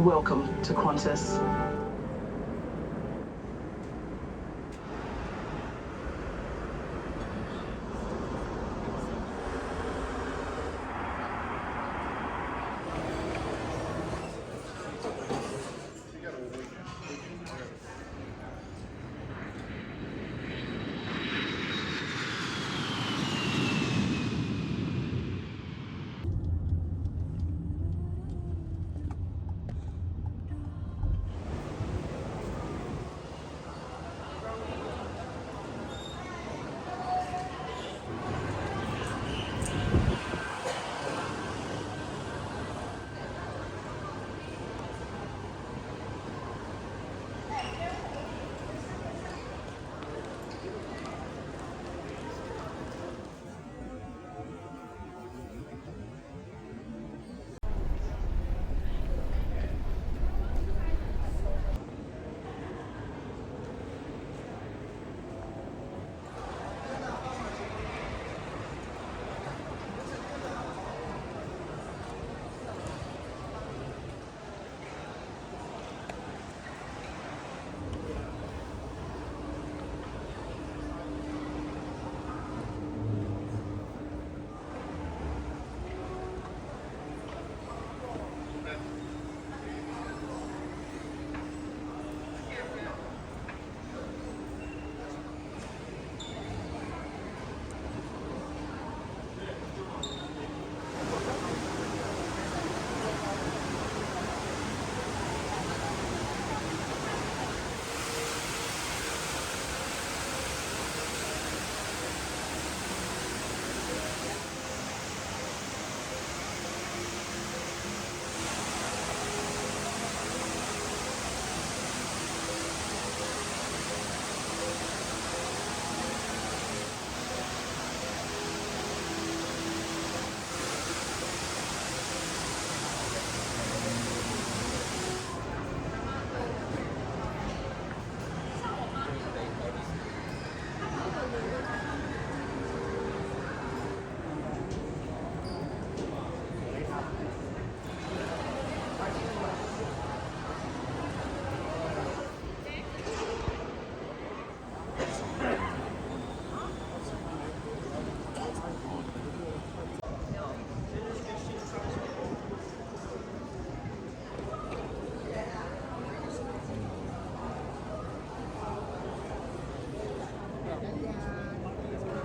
Welcome to Qantas.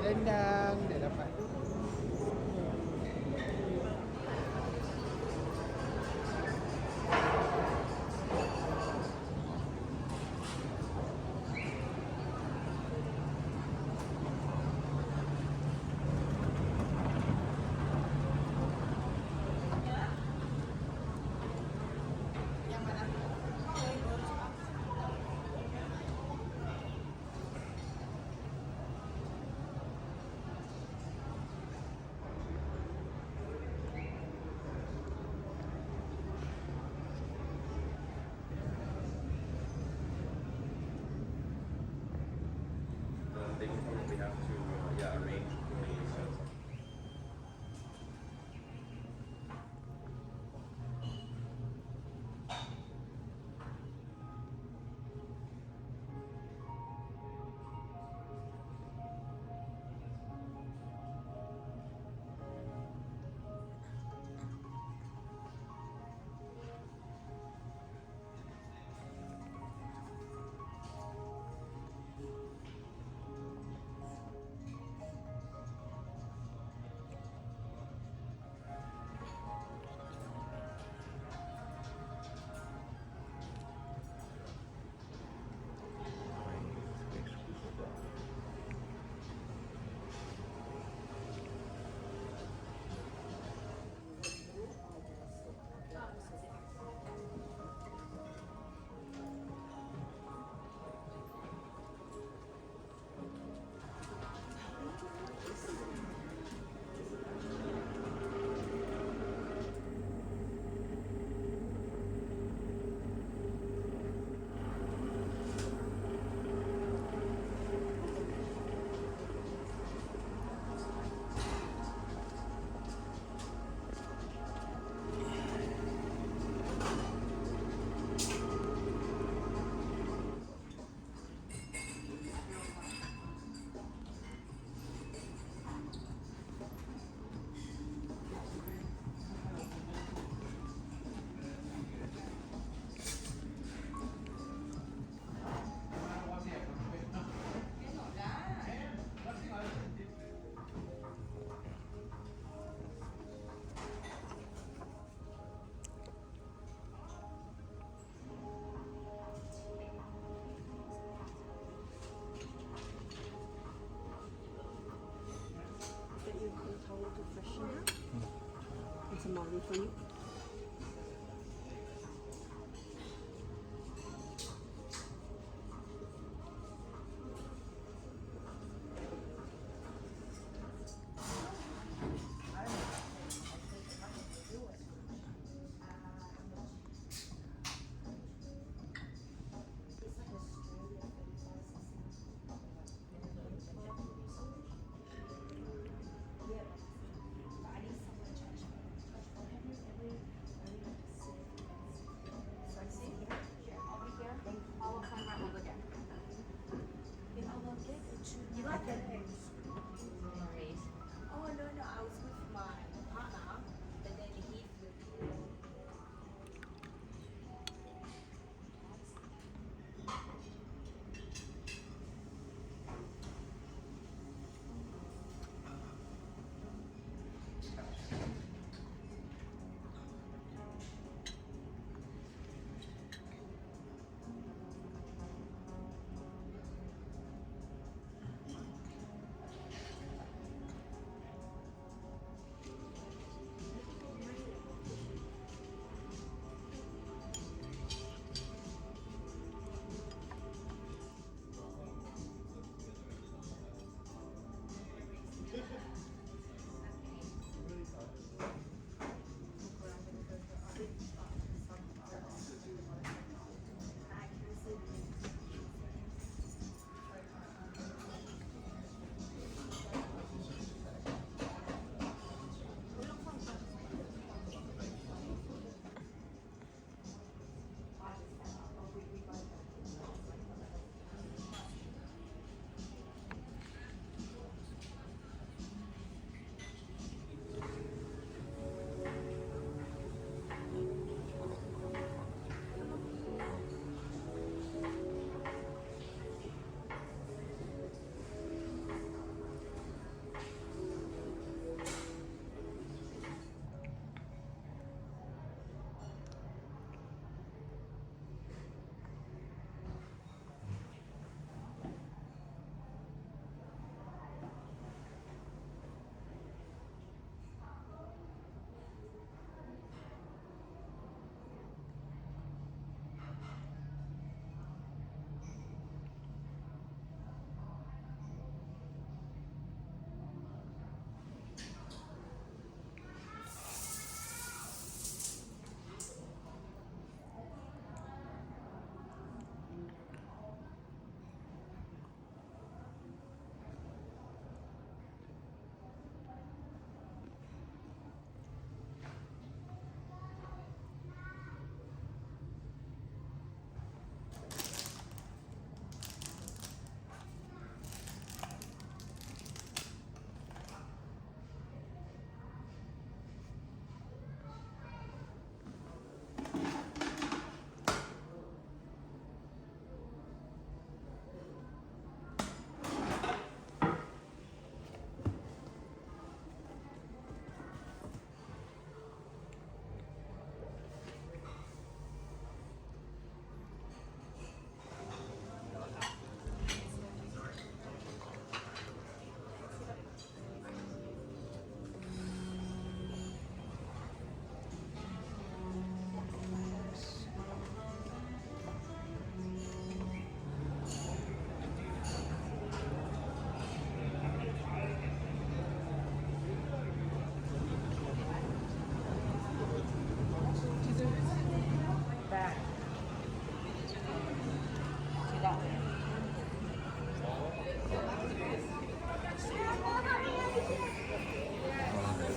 Rendang dia dapat. towel to freshen her. And some Molly for you. You got that eggs? Oh no, I was with my partner, but then he flew.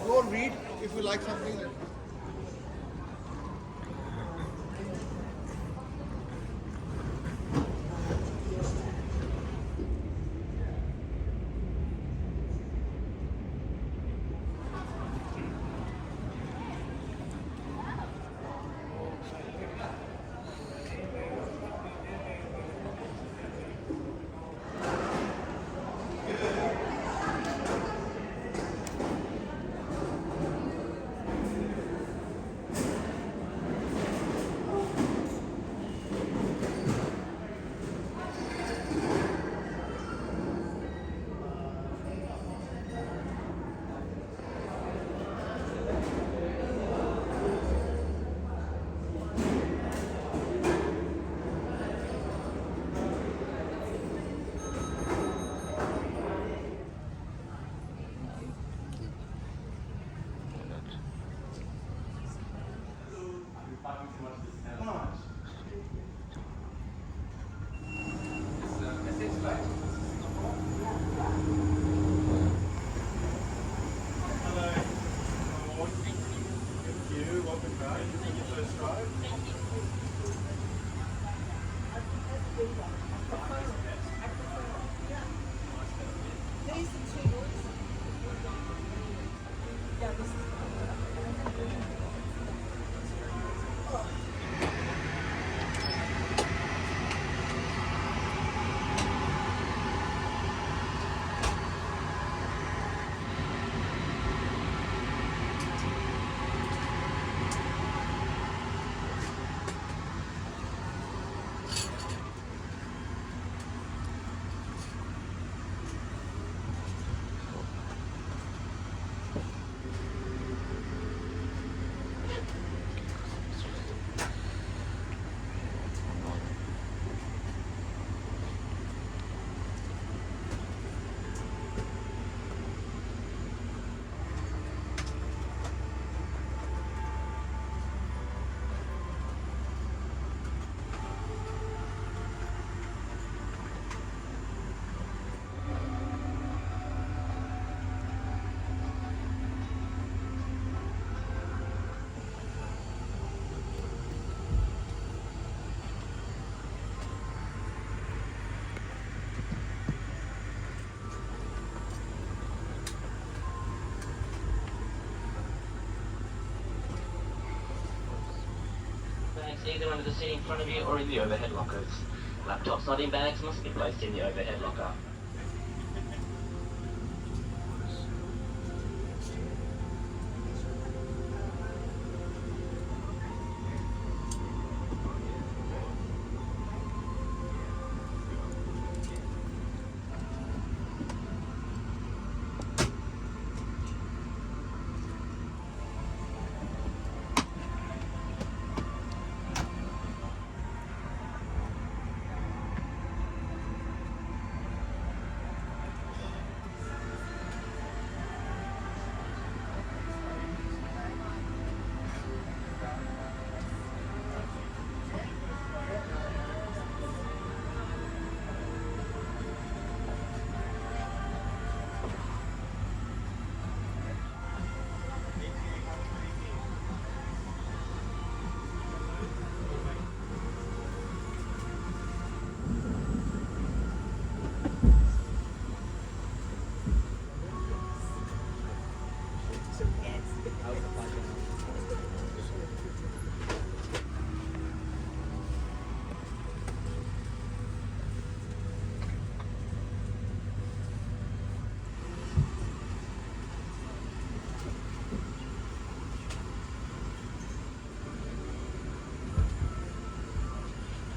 Go and read if you like something. these the two doors? Yeah, this is. Bags either under the seat in front of you or in the overhead lockers. Laptops not in bags must be placed in the overhead locker.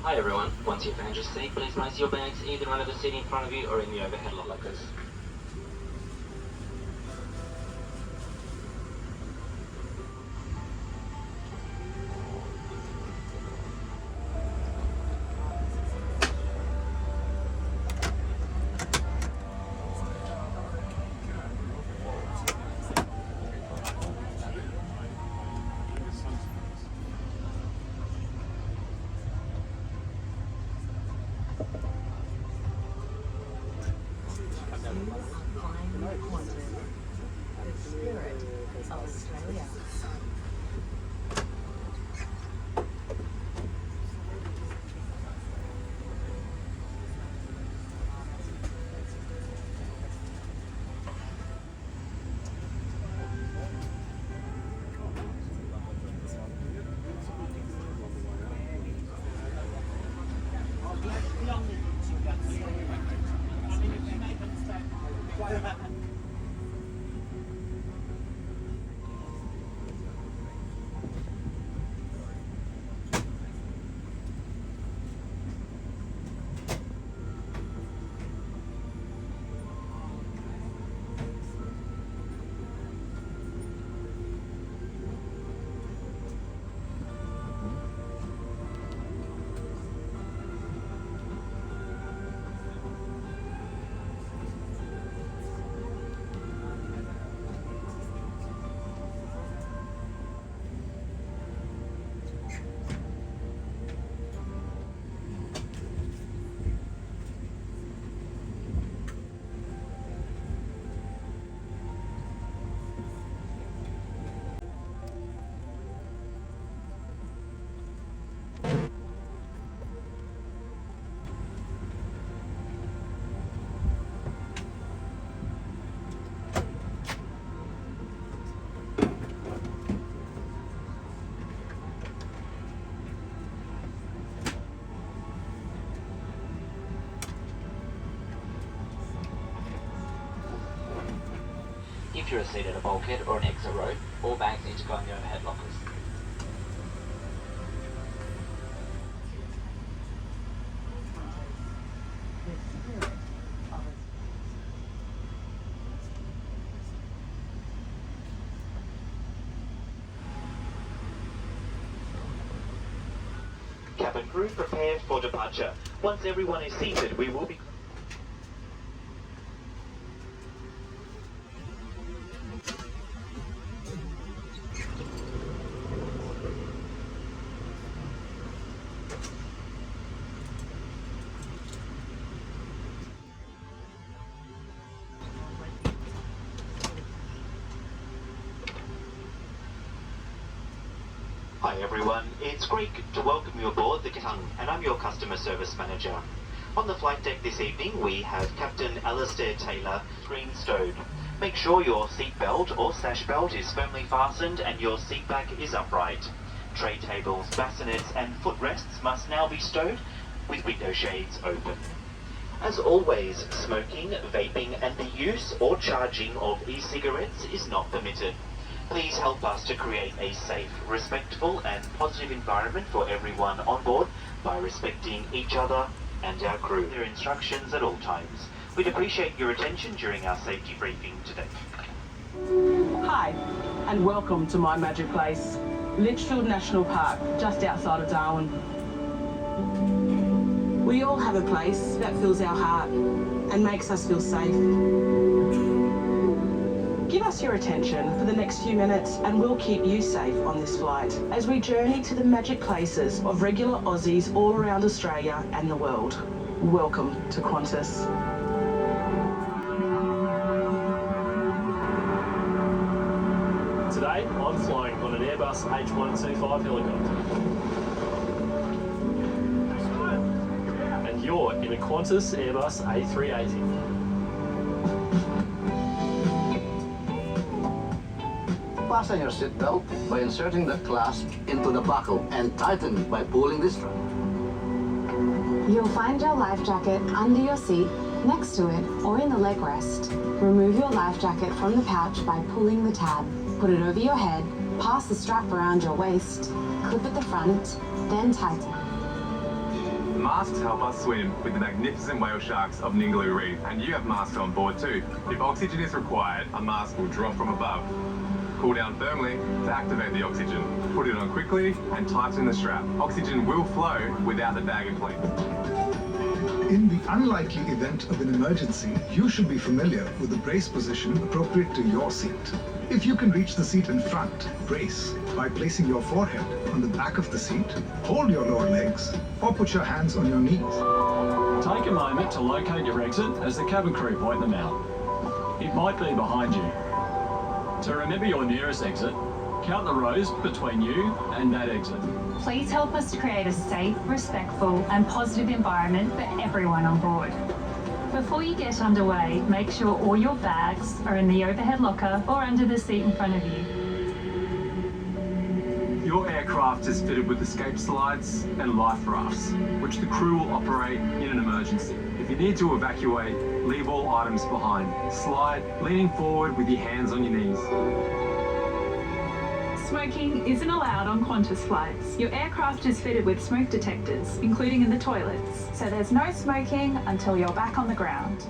Hi everyone, once you've found your seat, please place your bags either under the seat in front of you or in the overhead lockers. Australia. If you're a seat at a bulkhead or an exit row, all bags need to go in the overhead lockers. Cabin crew, prepare for departure. Once everyone is seated, we will be... Hi everyone, it's Greg to welcome you aboard the Tongue, and I'm your customer service manager. On the flight deck this evening we have Captain Alistair Taylor, screen stowed. Make sure your seat belt or sash belt is firmly fastened and your seat back is upright. Tray tables, bassinets and footrests must now be stowed with window shades open. As always, smoking, vaping and the use or charging of e-cigarettes is not permitted. Please help us to create a safe, respectful and positive environment for everyone on board by respecting each other and our crew. Their instructions at all times. We'd appreciate your attention during our safety briefing today. Hi, and welcome to my magic place, Litchfield National Park, just outside of Darwin. We all have a place that fills our heart and makes us feel safe. Give us your attention for the next few minutes and we'll keep you safe on this flight as we journey to the magic places of regular Aussies all around Australia and the world. Welcome to Qantas. Today, I'm flying on an Airbus H125 helicopter. And you're in a Qantas Airbus A380. Fasten your seatbelt by inserting the clasp into the buckle and tighten by pulling the strap. You'll find your life jacket under your seat, next to it, or in the leg rest. Remove your life jacket from the pouch by pulling the tab. Put it over your head, pass the strap around your waist, clip at the front, then tighten. Masks help us swim with the magnificent whale sharks of Ningaloo Reef, and you have masks on board too. If oxygen is required, a mask will drop from above. Pull down firmly to activate the oxygen. Put it on quickly and tighten the strap. Oxygen will flow without the bag inflate. In the unlikely event of an emergency, you should be familiar with the brace position appropriate to your seat. If you can reach the seat in front, brace by placing your forehead on the back of the seat, hold your lower legs, or put your hands on your knees. Take a moment to locate your exit as the cabin crew point them out. It might be behind you. To remember your nearest exit, count the rows between you and that exit. Please help us to create a safe, respectful and positive environment for everyone on board. Before you get underway, make sure all your bags are in the overhead locker or under the seat in front of you. Your aircraft is fitted with escape slides and life rafts, which the crew will operate in an emergency. If you need to evacuate, leave all items behind. Slide, leaning forward with your hands on your knees. Smoking isn't allowed on Qantas flights. Your aircraft is fitted with smoke detectors, including in the toilets. So there's no smoking until you're back on the ground.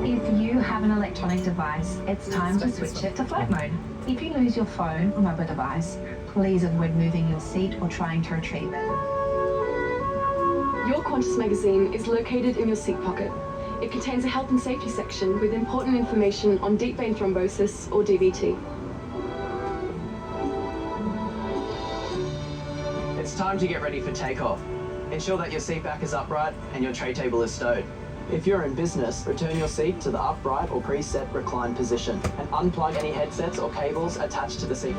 If you have an electronic device, it's time to switch it to flight mode. If you lose your phone or mobile device, please avoid moving your seat or trying to retrieve it. Your Qantas magazine is located in your seat pocket. It contains a health and safety section with important information on deep vein thrombosis or DVT. It's time to get ready for takeoff. Ensure that your seat back is upright and your tray table is stowed. If you're in business, return your seat to the upright or preset recline position and unplug any headsets or cables attached to the seat.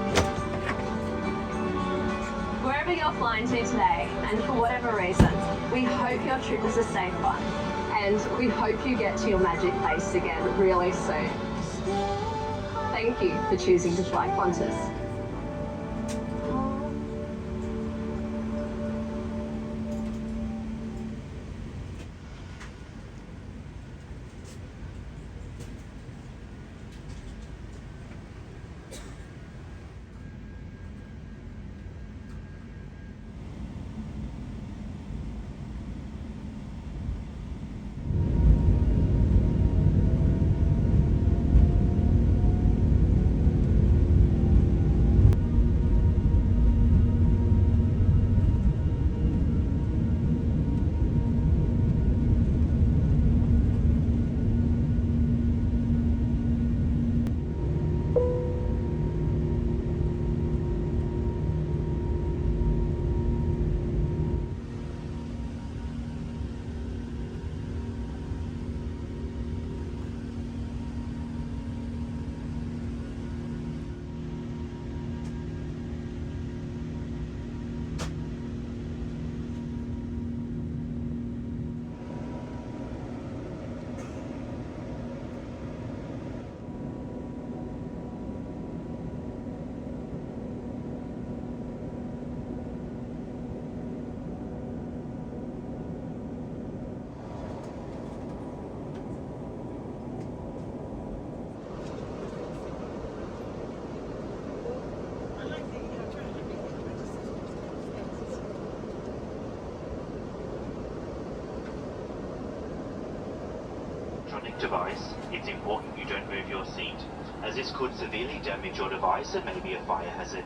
Wherever you're flying to today, and for whatever reason, we hope your trip is a safe one. And we hope you get to your magic place again really soon. Thank thank you for choosing to fly Qantas. Device, it's important you don't move your seat, as this could severely damage your device and may be a fire hazard.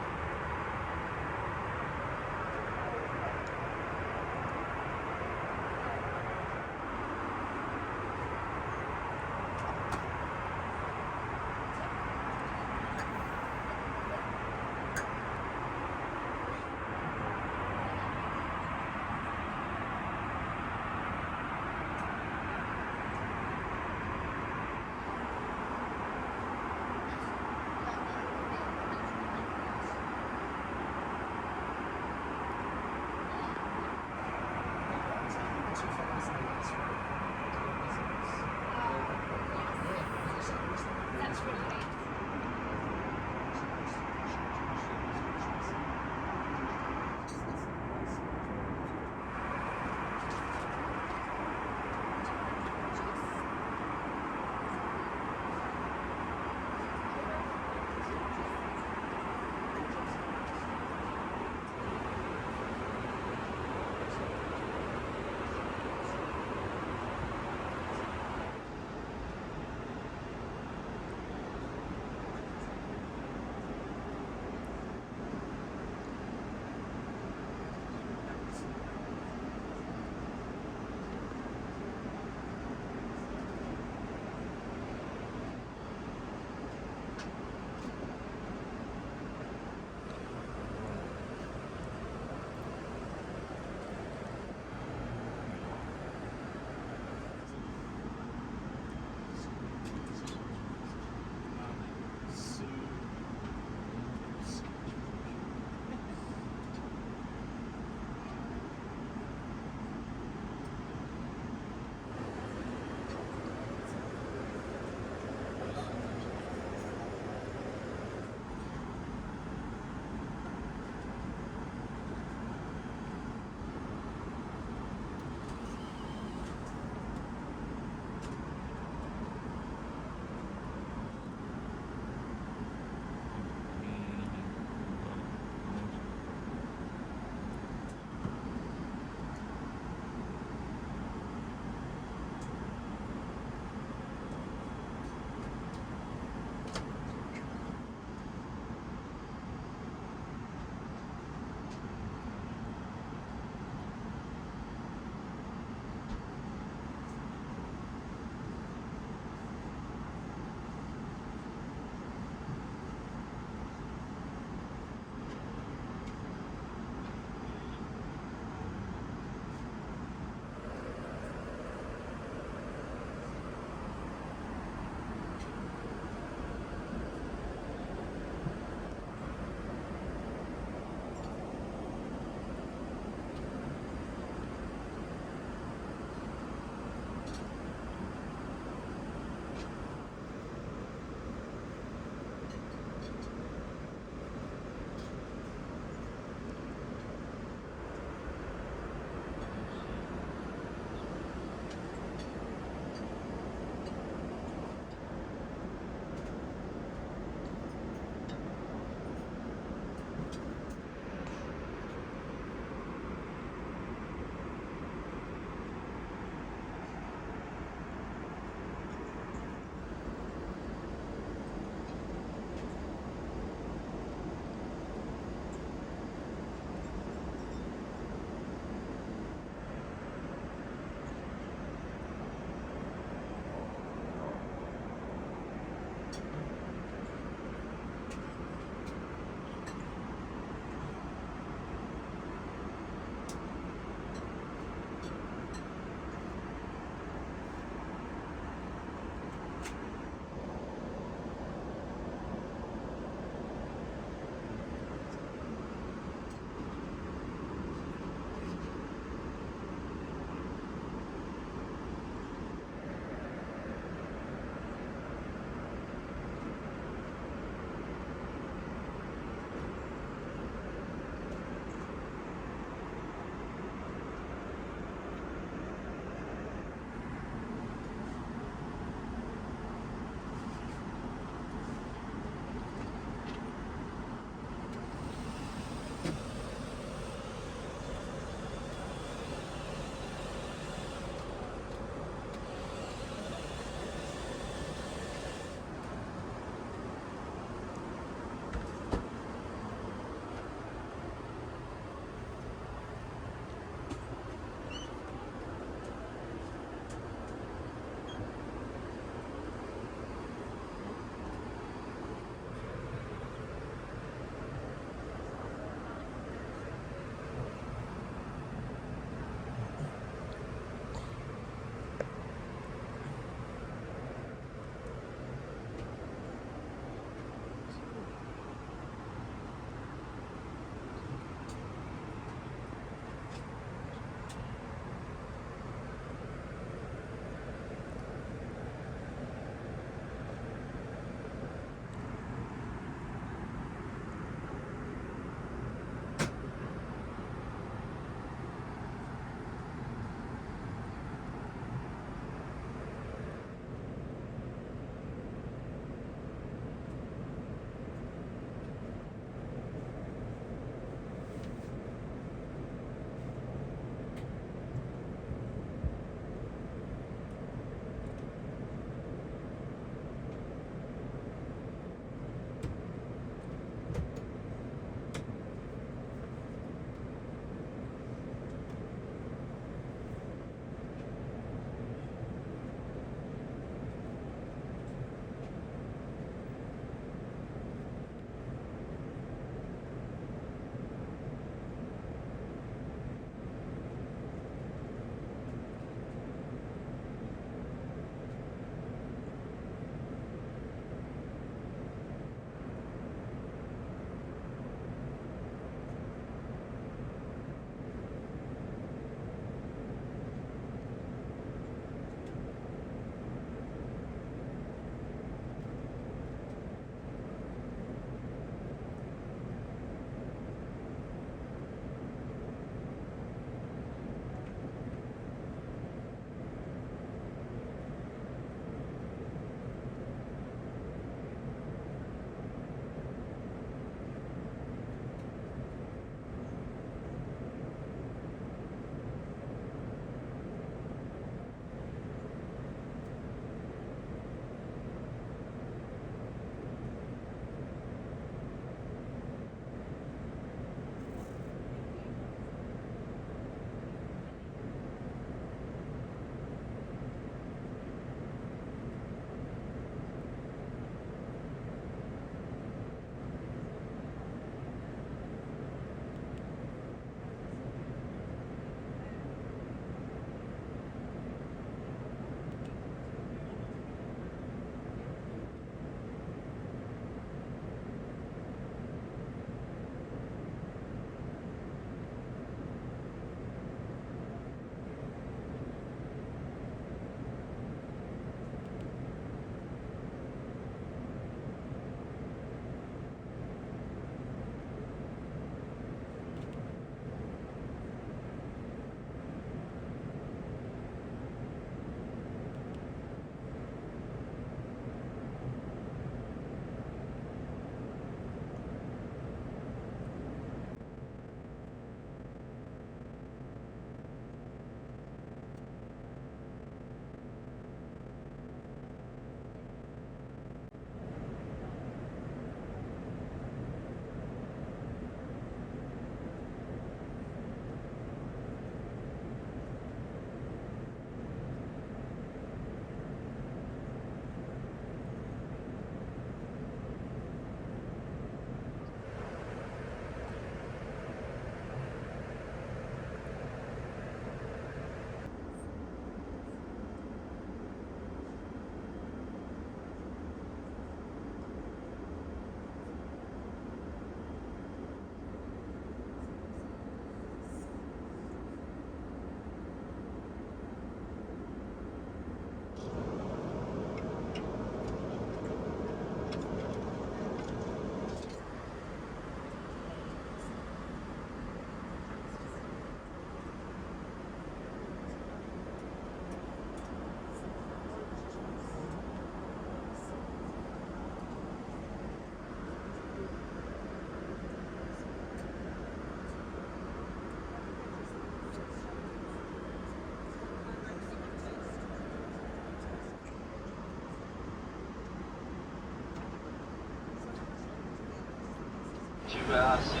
Sydney.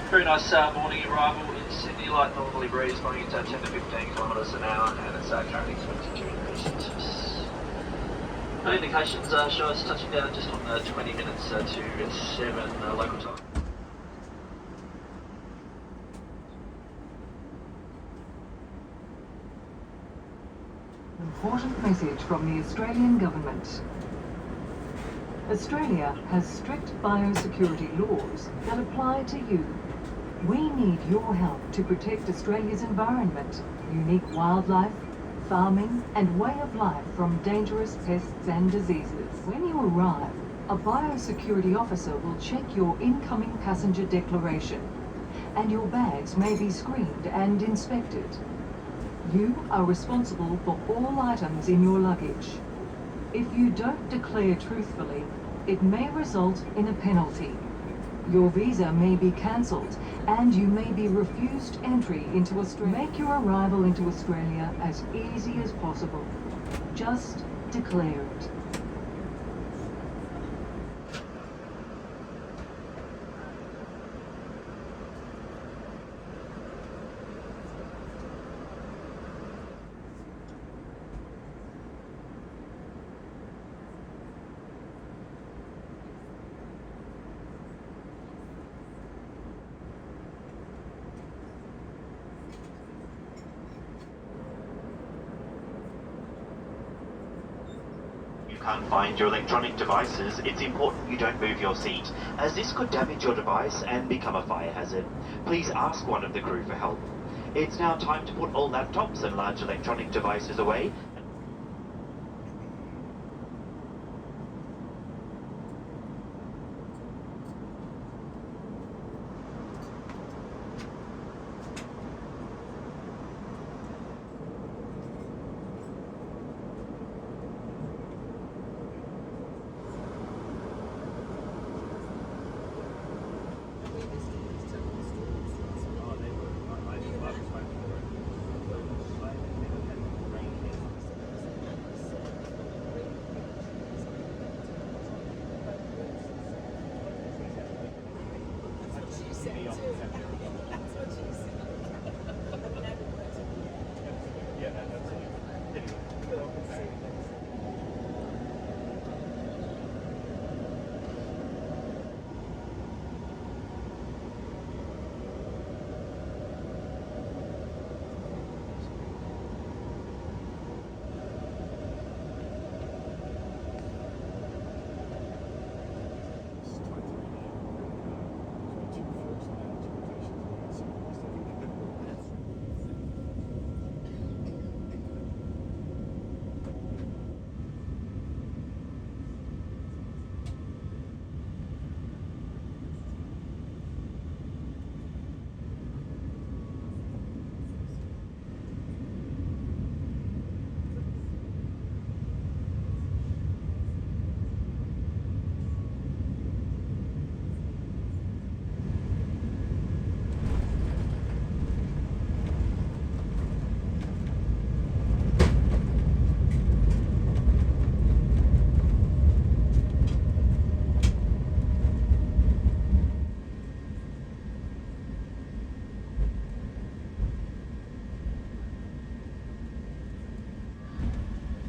Very nice morning arrival in Sydney, light northerly breeze running at 10 to 15 kilometres an hour, and it's currently 22 degrees Celsius. The indications show us touching down just on 20 minutes to 7 local time. Important message from the Australian Government. Australia has strict biosecurity laws that apply to you. We need your help to protect Australia's environment, unique wildlife, farming and way of life from dangerous pests and diseases. When you arrive, a biosecurity officer will check your incoming passenger declaration, and your bags may be screened and inspected. You are responsible for all items in your luggage. If you don't declare truthfully, it may result in a penalty. Your visa may be cancelled and you may be refused entry into Australia. Make your arrival into Australia as easy as possible. Just declare it. Can't find your electronic devices, it's important you don't move your seat, as this could damage your device and become a fire hazard. Please ask one of the crew for help. It's now time to put all laptops and large electronic devices away.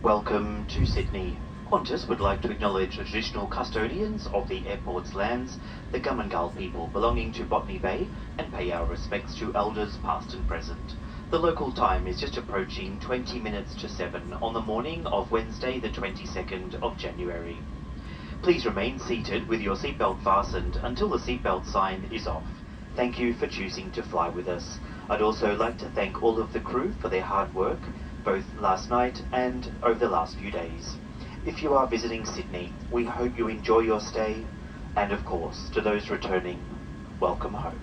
Welcome to Sydney. Qantas would like to acknowledge the traditional custodians of the airport's lands, the Gummangal people belonging to Botany Bay, and pay our respects to elders past and present. The local time is just approaching 20 minutes to 7 on the morning of Wednesday the 22nd of January. Please remain seated with your seatbelt fastened until the seatbelt sign is off. Thank you for choosing to fly with us. I'd also like to thank all of the crew for their hard work, both last night and over the last few days. If you are visiting Sydney, we hope you enjoy your stay, and of course, to those returning, welcome home.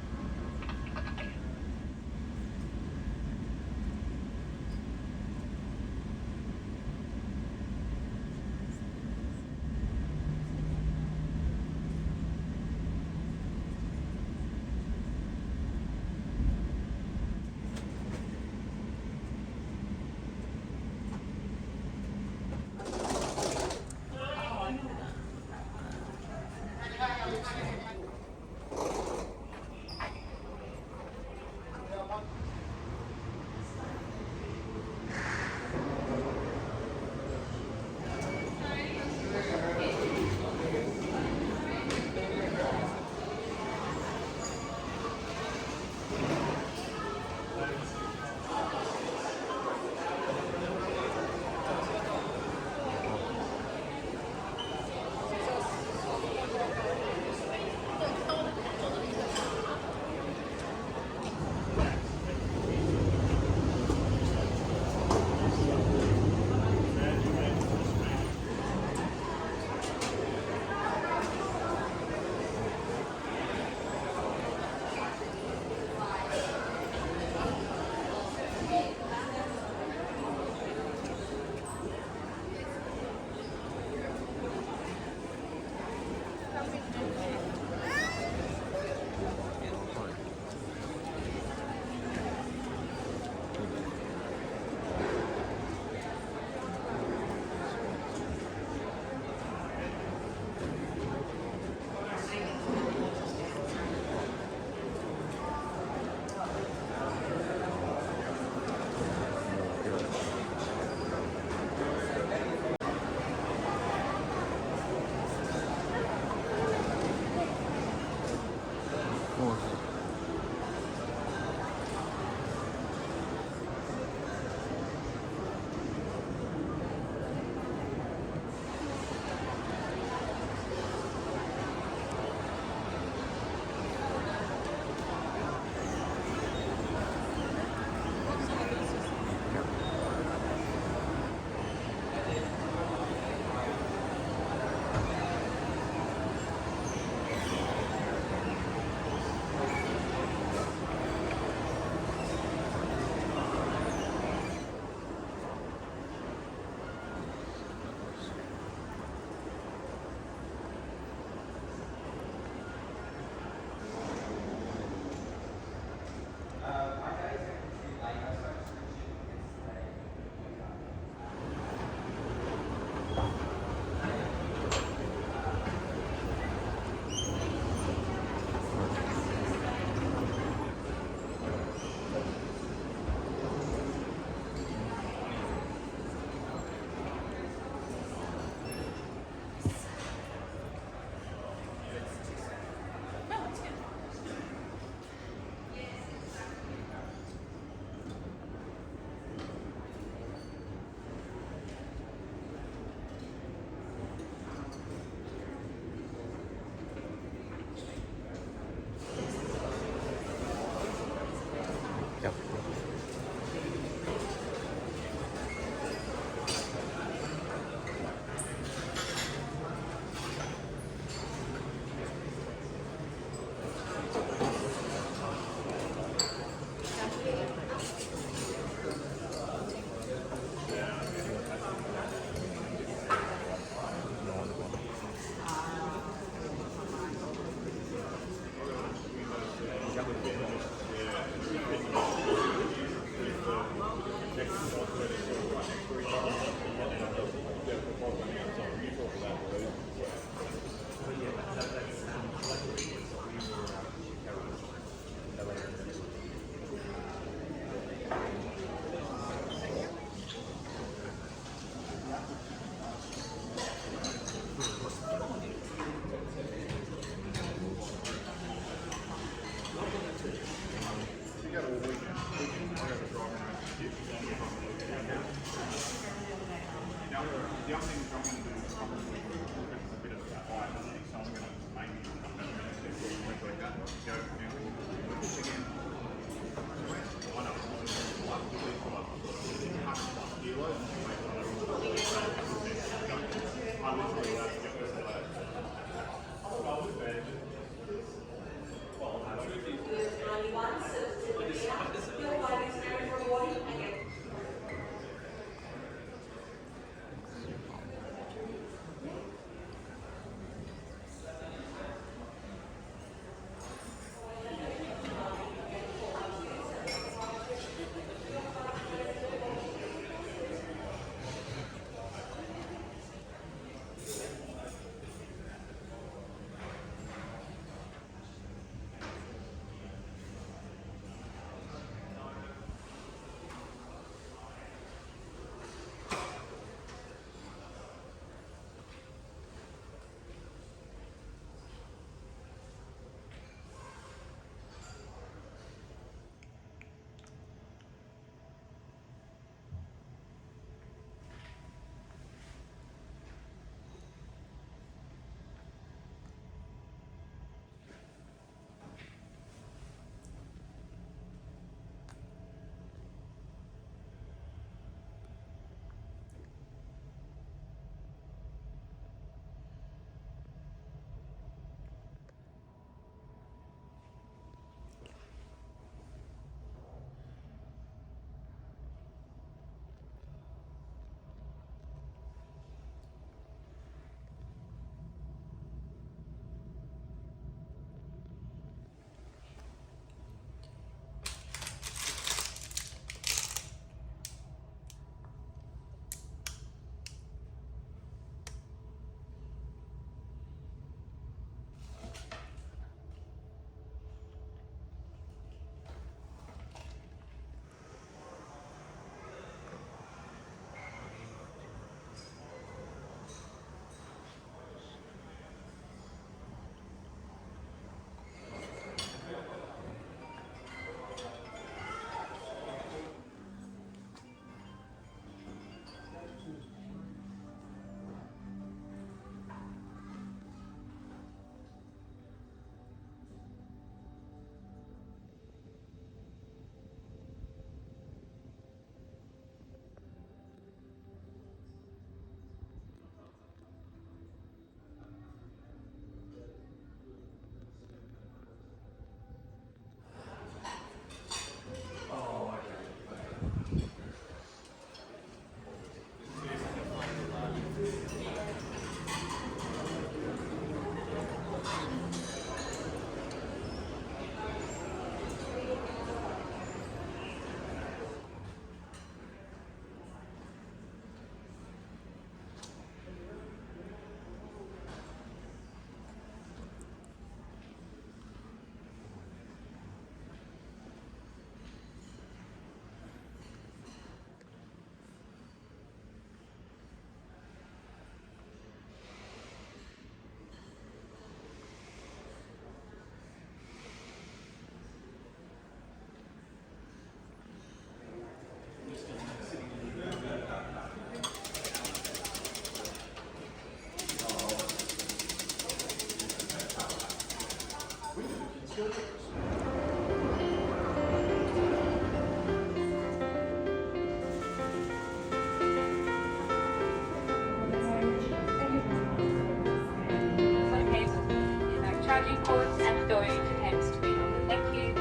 Charging ports and going to Thames Street. Thank you.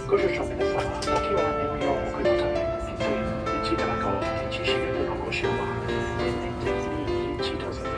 各位上面的话，我希望你们要回到上面，所以你记得那个天气系列的那个笑话。